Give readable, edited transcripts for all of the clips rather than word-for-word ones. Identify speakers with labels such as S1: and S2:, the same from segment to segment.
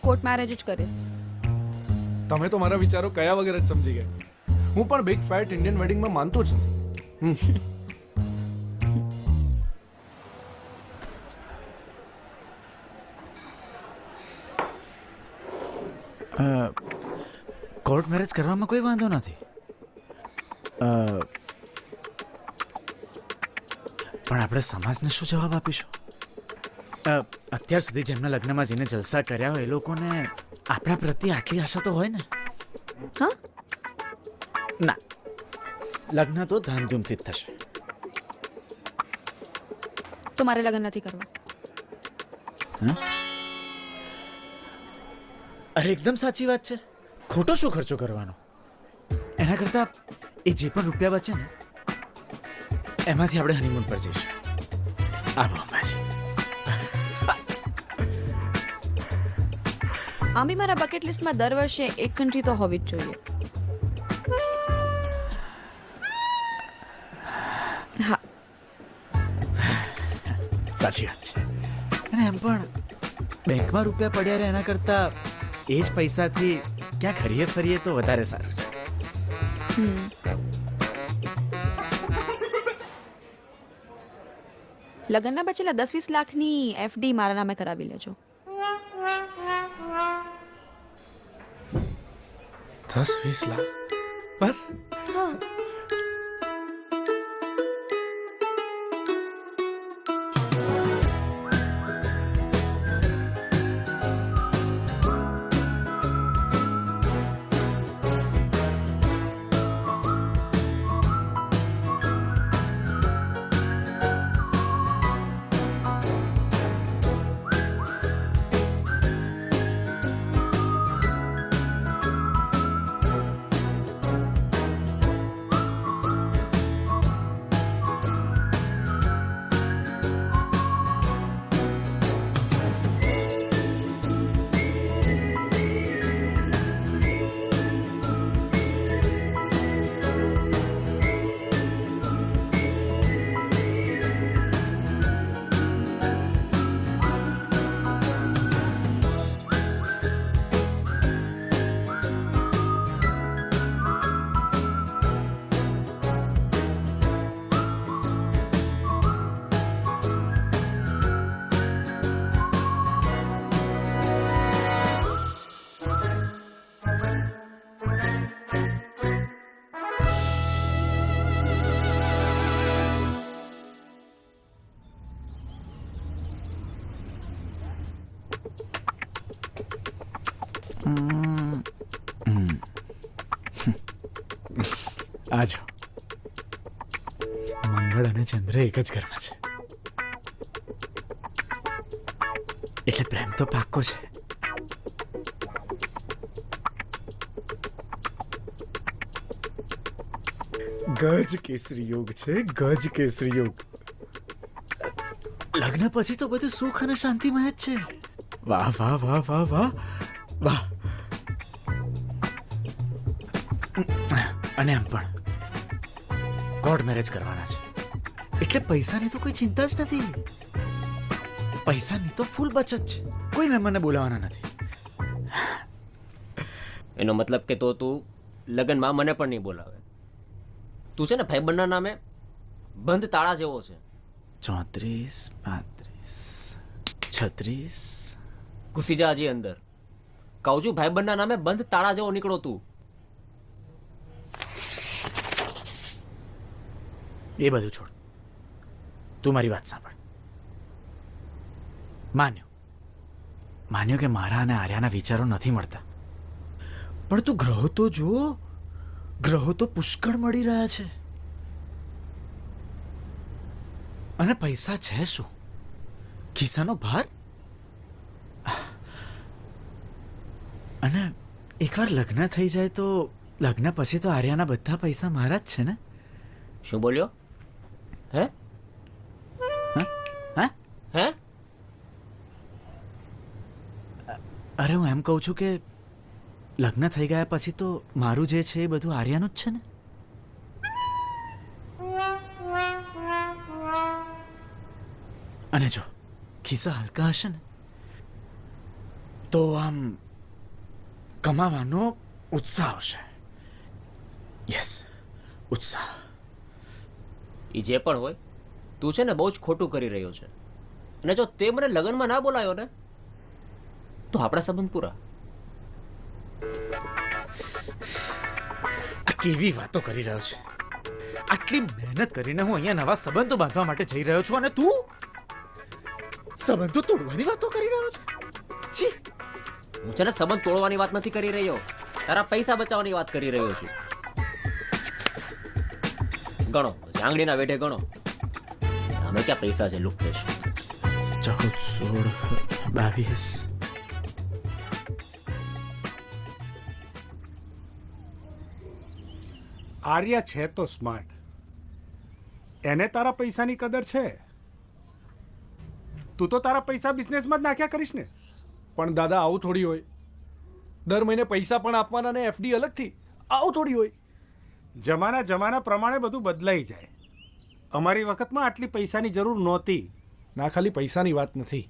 S1: Court marriage જ કરીશ.
S2: તમે તો મારા વિચારો કયા વગર જ સમજી ગયા. હું પણ બિગ ફેટ ઇન્ડિયન વેડિંગમાં માનતો જ નથી.
S3: કોર્ટ મેરેજ કરવામાં કોઈ વાંધો નથી, પણ આપણે સમાજને શું જવાબ આપીશું? અત્યાર સુધી જેમના લગ્નમાં જેને જલસા કર્યા હોય એ લોકોને આપણા પ્રત્યે આટલી આશા તો હોય ને.
S1: હા,
S3: ના, લગ્ન તો ધામધૂમથી જ થશે.
S1: તો મારે લગ્ન નથી કરવા.
S3: અરે એકદમ સાચી વાત છે. ખોટો શું ખર્ચો કરવાનો? એના કરતા એ જે પણ રૂપિયા બચે ને એમાંથી આપણે હનીમૂન પર જઈશું. આવો અંબાજી.
S1: આમ બી મારા બકેટ લિસ્ટમાં દર વર્ષે એક કન્ટ્રી તો હોવી જ જોઈએ. હા,
S3: સાચી વાત છે. અને એમ પણ બેંકમાં રૂપિયા પડ્યા રહે એના કરતા એ જ પૈસાથી ક્યાંક હરીએ ફરીએ તો વધારે સારું છે.
S1: લગ્નના બચેલા 10-20 લાખની એફડી મારા નામે કરાવી લેજો.
S2: 10-20 લાખ બસ?
S1: હા,
S3: આજો મંગળ અને ચંદ્ર એક જ ઘરમાં છે એટલે પ્રેમ તો પાક્કો છે. ગજ કેસરી યોગ છે, ગજ કેસરી યોગ. લગ્ન પછી તો બધું સુખ અને શાંતિમય જ છે. વાહ વાહ વાહ વાહ વાહ વાહ. અને એમ પણ કોર્ટ મેરેજ કરવાના છે એટલે પૈસાની તો કોઈ ચિંતા જ નથી. પૈસાની તો ફૂલ બચત છે. કોઈ મહેમાનને બોલાવવાના નથી.
S4: એનો મતલબ કે તો તું લગ્નમાં મને પણ નહીં બોલાવે. તું છે ને ભાઈબંધના નામે બંધ તાળા જેવો છે.
S3: 34, 35, 36.
S4: ઘૂસી જા હજી અંદર. કહું છું ભાઈબંધના નામે બંધ તાળા જેવો નીકળો તું.
S3: એ બધું છોડ, તું મારી વાત સાંભળ. માન્યો કે મારા અને આર્યાના વિચારો નથી મળતા, પણ તું ગ્રહો તો જુઓ. ગ્રહો તો પુષ્કળ મળી રહ્યા છે અને પૈસા છે શું? ખિસ્સાનો ભાર. અને એકવાર લગ્ન થઈ જાય તો લગ્ન પછી તો આર્યાના બધા પૈસા મારા જ છે ને.
S4: શું બોલ્યો? હે
S3: હા,
S4: હે
S3: અરે હું એમ કહું છું કે લગ્ન થઈ ગયા પછી તો મારું જે છે એ બધું આર્યાનું જ છે ને. અને જો ખિસ્સા હલકા હશે ને તો આમ કમાવાનો ઉત્સાહ આવશે. યસ, ઉત્સાહ.
S4: એ જે પણ હોય, તું છે ને બહુ જ ખોટું કરી રહ્યો છે. અને જો તે મને લગ્નમાં ના બોલાયો ને તો આપણા સંબંધ પૂરા.
S3: આ કેવી વાતો કરી રહ્યો છે? આટલી મહેનત કરીને હું અહીંયા નવા સંબંધો બાંધવા માટે જઈ રહ્યો છું અને તું સંબંધો તોડવાની વાતો કરી રહ્યો છે? છી!
S4: હું છે ને સંબંધ તોડવાની વાત નથી કરી રહ્યો, તારા પૈસા બચાવવાની વાત કરી રહ્યો છું. ગણો, આંગળીના વેઢે ગણો. અમે ક્યાં પૈસા છે લુખેશ?
S3: 14, 16, 22.
S5: આર્યા છે તો સ્માર્ટ. એને તારા પૈસાની કદર છે. તું તો તારા પૈસા બિઝનેસમાં જ નાખ્યા કરીશ ને.
S2: પણ દાદા આવું થોડી હોય. દર મહિને પૈસા પણ આપવાના ને એફડી અલગથી. આવું થોડી હોય.
S5: જમાના પ્રમાણે બધું બદલાઈ જાય. અમારી વખતમાં આટલી પૈસાની જરૂર નહોતી.
S2: ના, ખાલી પૈસાની વાત નથી.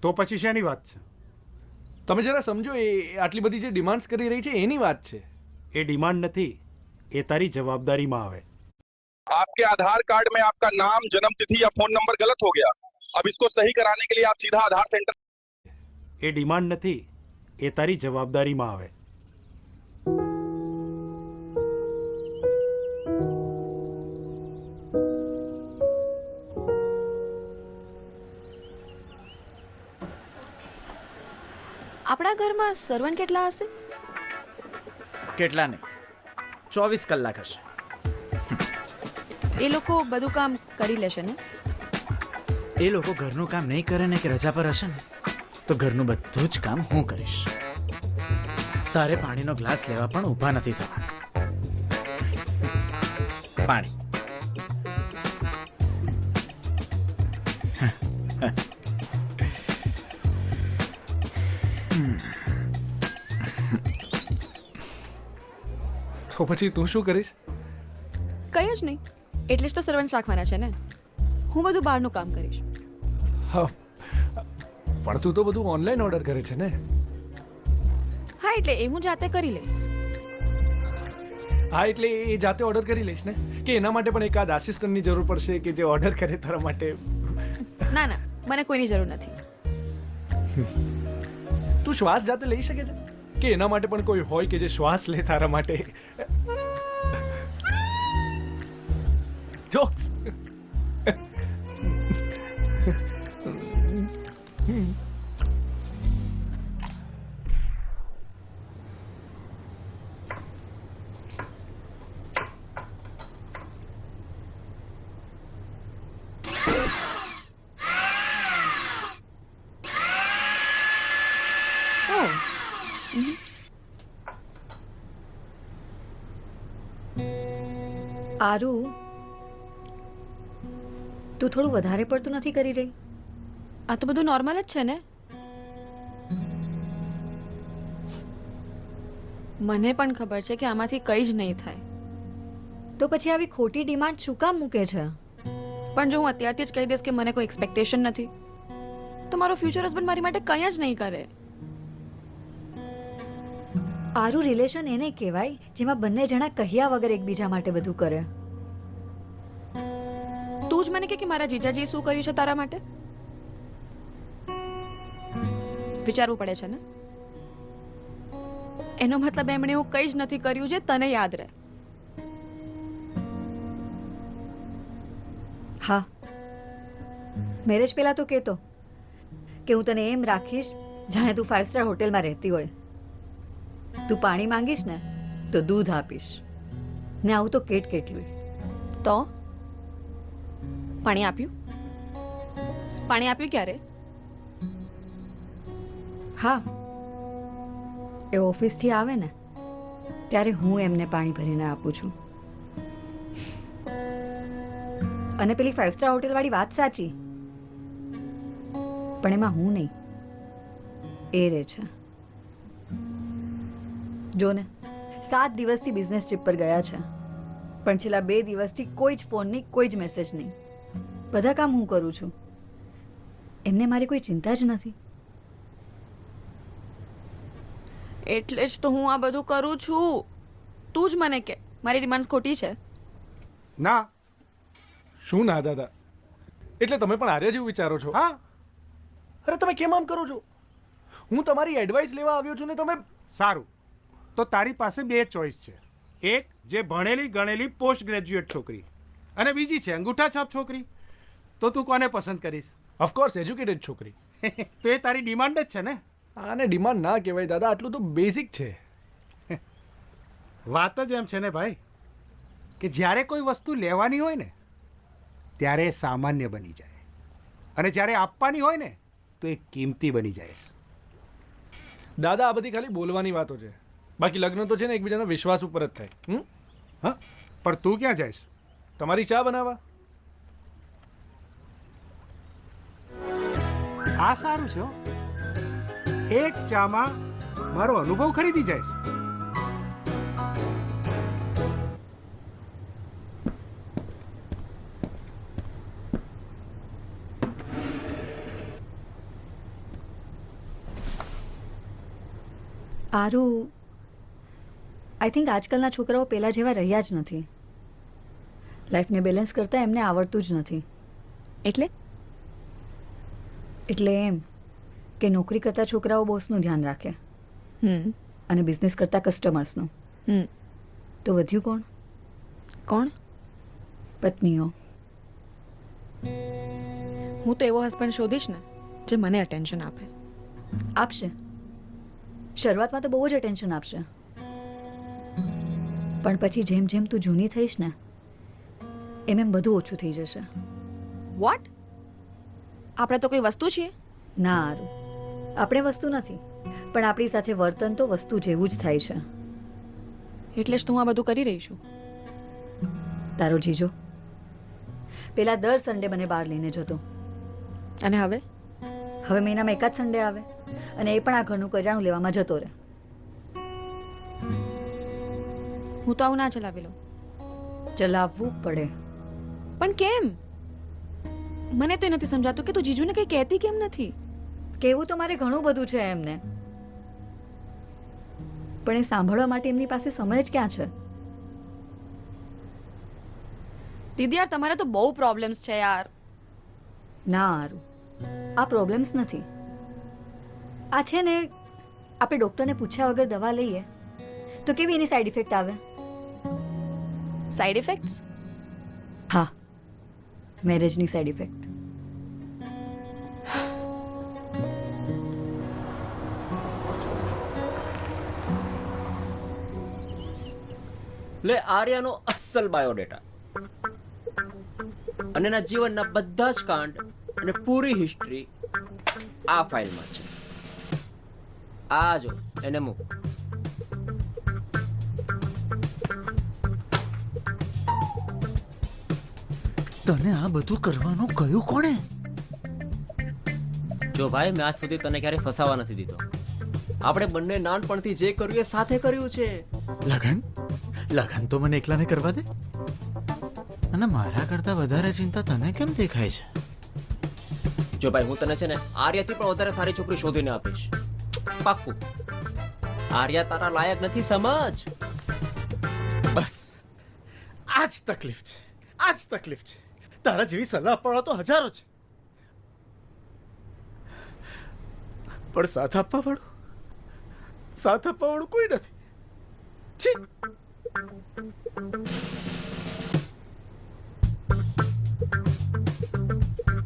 S5: તો પછી શેની વાત છે?
S2: તમે જરા સમજો, એ આટલી બધી જે ડિમાન્ડ્સ કરી રહી છે એની વાત છે.
S5: એ ડિમાન્ડ નથી, એ તારી જવાબદારીમાં આવે.
S6: आपके आधार कार्ड में आपका नाम, जन्म तिथि या फोन नंबर गलत हो गया. अब इसको सही कराने के लिए आप सीधा आधार सेंटर.
S5: એ ડિમાન્ડ નથી, એ તારી જવાબદારીમાં આવે.
S1: આપણા ઘરમાં સર્વન્ટ કેટલા હશે?
S3: કેટલા નહીં, 24 કલાક હશે.
S1: એ લોકો બધું કામ કરી લેશે ને?
S3: એ લોકો ઘરનું કામ નહીં કરે ને કે રજા પર હશે ને તો ઘરનું બધું જ કામ હું કરીશ. તારે પાણીનો ગ્લાસ લેવા પણ ઊભા નથી થવાના. પાણી.
S2: તો પછી તું શું કરીશ?
S1: કંઈ જ નહીં, એટલે જ તો સર્વન્ટ રાખવાના છે ને. હું બધું બહારનું કામ કરીશ.
S2: હા, પણ તું તો બધું ઓનલાઈન ઓર્ડર કરે છે ને?
S1: હા, એટલે એ હું જાતે કરી લઈશ.
S2: હા, એટલે એ જાતે ઓર્ડર કરી લઈશ ને? કે એના માટે પણ એકાદ આસિસ્ટન્ટની જરૂર પડશે કે જે ઓર્ડર કરે તારા માટે?
S1: ના ના, મને કોઈની જરૂર નથી.
S2: તું શ્વાસ જાતે લઈ શકે છે કે એના માટે પણ કોઈ હોય કે જે શ્વાસ લે તારા માટે? જોક્સ.
S7: આરુ, તું થોડું વધારે પડતું નથી કરી રહી?
S1: આ તો બધું નોર્મલ જ છે ને. મને પણ ખબર છે કે આમાંથી કંઈ જ નહીં થાય.
S7: તો પછી આવી ખોટી ડિમાન્ડ શું કામ મૂકે છે?
S1: પણ જો હું અત્યારથી જ કહી દઈશ કે મને કોઈ એક્સપેક્ટેશન નથી તો મારો ફ્યુચર હસબન્ડ મારી માટે કંઈ જ નહીં કરે.
S7: આરુ, રિલેશન એને કહેવાય જેમાં બંને જણા કહ્યા વગર એકબીજા માટે બધું કરે.
S1: તું જ મને કે મારા જીજાજીએ શું કર્યું છે તારા માટે? વિચારવું પડે છે ને. એનો મતલબ એમણે એવું કંઈ જ નથી કર્યું જે તને યાદ રહે.
S7: હા, મેરેજ પહેલા તો કહેતો કે હું તને એમ રાખીશ જાણે તું 5 સ્ટાર હોટેલમાં રહેતી હોય. તું પાણી માંગીશ ને તો દૂધ આપીશ, ને આવું તો કેટલું.
S1: તો પાણી આપ્યું? પાણી આપ્યું ક્યારે?
S7: હા, એ ઓફિસથી આવે ને ત્યારે હું એમને પાણી ભરીને આપું છું. અને પેલી 5 સ્ટાર હોટેલવાળી વાત સાચી, પણ એમાં હું નહીં, એ રહે છે. જો ને, 7 દિવસથી બિઝનેસ ટ્રીપ પર ગયા છે, પણ છેલ્લા 2 દિવસથી કોઈ જ ફોન નહીં, કોઈ જ મેસેજ નહીં. બધા કામ હું કરું છું, એમને મારી કોઈ ચિંતા જ નથી.
S1: એટલે જ તો હું આ બધું કરું છું. તું જ મને કે મારી ડિમાન્ડ્સ ખોટી છે.
S5: ના.
S2: શું ના દાદા, એટલે તમે પણ આર્ય જેવું વિચારો છો?
S5: હા.
S2: અરે તમે કેમ આમ કરો છો? હું તમારી એડવાઇસ લેવા આવ્યો છું ને તમે...
S5: સારું, તો તારી પાસે બે ચોઈસ છે. એક જે ભણેલી ગણેલી પોસ્ટ ગ્રેજ્યુએટ છોકરી, અને બીજી છે અંગૂઠા છાપ છોકરી. તો તું કોને પસંદ કરીશ?
S2: ઓફકોર્સ એજ્યુકેટેડ છોકરી.
S5: તો એ તારી ડિમાન્ડ જ છે ને?
S2: આને ડિમાન્ડ ના કહેવાય દાદા, આટલું તો બેઝિક છે.
S5: વાત જ એમ છે ને ભાઈ, કે જ્યારે કોઈ વસ્તુ લેવાની હોય ને ત્યારે એ સામાન્ય બની જાય, અને જ્યારે આપવાની હોય ને તો એ કિંમતી બની જાય છે.
S2: દાદા આ બધી ખાલી બોલવાની વાતો છે, બાકી લગ્ન તો છે ને એકબીજાના વિશ્વાસ ઉપર જ થાય.
S5: હા, પણ તું ક્યાં જઈશ?
S2: તમારી ચા બનાવવા.
S5: આ સારું છે હો. એક ચામાં મારો અનુભવ ખરીદી જાય છે.
S7: આરું આઈ થિંક આજકાલના છોકરાઓ પહેલાં જેવા રહ્યા જ નથી. લાઈફને બેલેન્સ કરતાં એમને આવડતું જ નથી.
S1: એટલે
S7: એટલે એમ કે નોકરી કરતા છોકરાઓ બોસનું ધ્યાન રાખે
S1: હમ
S7: અને બિઝનેસ કરતા કસ્ટમર્સનું.
S1: હમ
S7: તો વધ્યું કોણ?
S1: કોણ?
S7: પત્નીઓ.
S1: હું તો એવો હસબન્ડ શોધીશ ને જે મને અટેન્શન આપે.
S7: આપશે. શરૂઆતમાં તો બહુ જ અટેન્શન આપશે, પણ પછી જેમ જેમ તું જૂની થઈશ ને એમ એમ બધું ઓછું થઈ જશે.
S1: વોટ? આપણે તો કોઈ વસ્તુ છીએ?
S7: ના આરું, આપણે વસ્તુ નથી, પણ આપણી સાથે વર્તન તો વસ્તુ જેવું જ થાય છે.
S1: એટલે જ તો હું આ બધું કરી રહી છું.
S7: તારો જીજો પેલા દર સન્ડે મને બહાર લઈને જતો,
S1: અને હવે
S7: હવે મહિનામાં એકાદ સન્ડે આવે અને એ પણ આ ઘરનું કરિયાણું લેવામાં જતો રહે.
S1: હું તો આવું ના ચલાવી લઉં.
S7: ચલાવવું પડે.
S1: પણ કેમ? મને તો એ નથી સમજાતું કે તું જીજુને કંઈ કહેતી કેમ નથી?
S7: કહેવું તો મારે ઘણું બધું છે એમને, પણ એ સાંભળવા માટે એમની પાસે સમય જ ક્યાં છે?
S1: દીદી યાર, તમારે તો બહુ પ્રોબ્લેમ્સ છે યાર.
S7: ના આરું, આ પ્રોબ્લેમ્સ નથી. આ છે ને, આપણે ડૉક્ટરને પૂછ્યા વગર દવા લઈએ તો કેવી એની સાઈડ ઇફેક્ટ આવે?
S1: Side effects?
S7: હા, મેરેજની સાઈડ ઇફેક્ટ.
S4: લે આર્યાનો અસલ બાયોડેટા અને એના જીવનના બધા જ કાંડ અને પૂરી હિસ્ટ્રી આ ફાઇલમાં છે. આ જો એને મૂક.
S3: તને આ બધું કરવાનું કયું કોણે?
S4: જો ભાઈ, મેં આજ સુધી તને ક્યારે ફસાવા નથી દીધો. આપણે બંને નાનપણથી જે કર્યું એ સાથે કર્યું છે.
S3: લગન લગન તો મને એકલાને કરવા દે, અને મારા કરતા વધારે ચિંતા તને કેમ દેખાય છે?
S4: જો ભાઈ, હું તને છે ને આર્યાથી પણ વધારે સારી છોકરી શોધીને આપીશ, પાક્કું. આર્યા તારા લાયક નથી, સમજ.
S3: બસ આ જ તકલીફ છે, આ જ તકલીફ છે. તારા જેવી સલાહ આપવા તો હજારો છે, પણ સાથ આપવા વાળું કોઈ નથી. છી!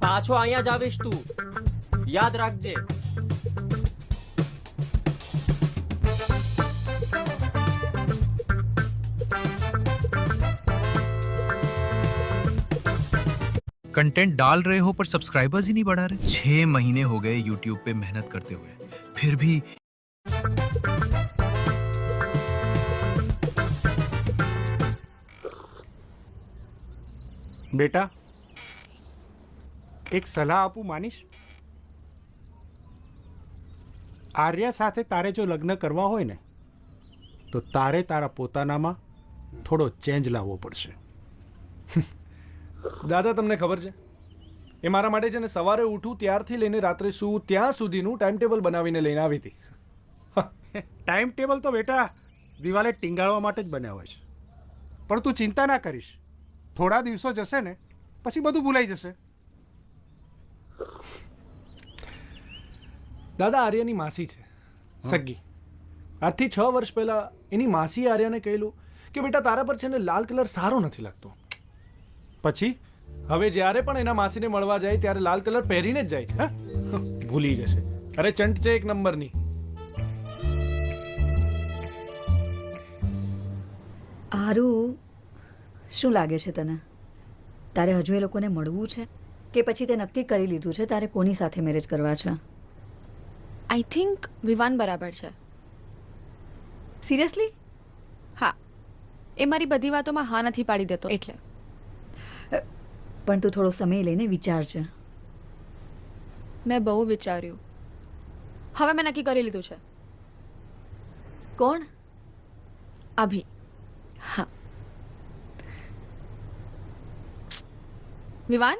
S4: પાછો અહીંયા જ આવીશ તું, યાદ રાખજે.
S8: कंटेंट डाल रहे हो पर सब्सक्राइबर्स ही नहीं बढ़ा रहे। 6 महीने हो गए यूट्यूब पे मेहनत करते हुए, फिर भी
S5: બેટા, એક સલાહ આપું, માનીશ? આર્યા સાથે તારે જો લગ્ન કરવા હોય ને તો તારે તારા પોતાનામાં થોડો ચેન્જ લાવવો પડશે.
S2: દાદા તમને ખબર છે, એ મારા માટે છે ને સવારે ઉઠું ત્યારથી લઈને રાત્રે સૂવું ત્યાં સુધીનું ટાઈમ ટેબલ બનાવીને લઈને આવી હતી.
S5: ટાઈમ ટેબલ તો બેટા દિવાલે ટીંગાળવા માટે જ બન્યા હોય છે. પણ તું ચિંતા ના કરીશ, થોડા દિવસો જશે ને પછી બધું ભૂલાઈ જશે.
S2: દાદા આર્યની માસી છે સગ્ગી. આજથી 6 વર્ષ પહેલા એની માસી આર્યાને કહેલું કે બેટા તારા પર છે ને લાલ કલર સારો નથી લાગતો.
S5: પછી
S2: હવે જ્યારે પણ એના માસીને મળવા જાય ત્યારે લાલ કલર પહેરીને જ જાય છે. ભૂલી જશે. અરે ચંટ છે એક નંબરની.
S7: આરું શું લાગે છે તને? તારે હજુ એ લોકોને મળવું છે કે પછી તે નક્કી કરી લીધું છે તારે કોની સાથે મેરેજ કરવા છે?
S1: આઈ થિંક વિવાન બરાબર છે.
S7: સિરિયસલી?
S1: હા, એ મારી બધી વાતોમાં હા નથી પાડી દેતો એટલે.
S7: પણ તું થોડો સમય લઈને વિચારજે.
S1: મેં બહુ વિચાર્યું. હવે મેં નક્કી કરી લીધું છે.
S7: કોણ?
S1: અભી. હા. વિવાન,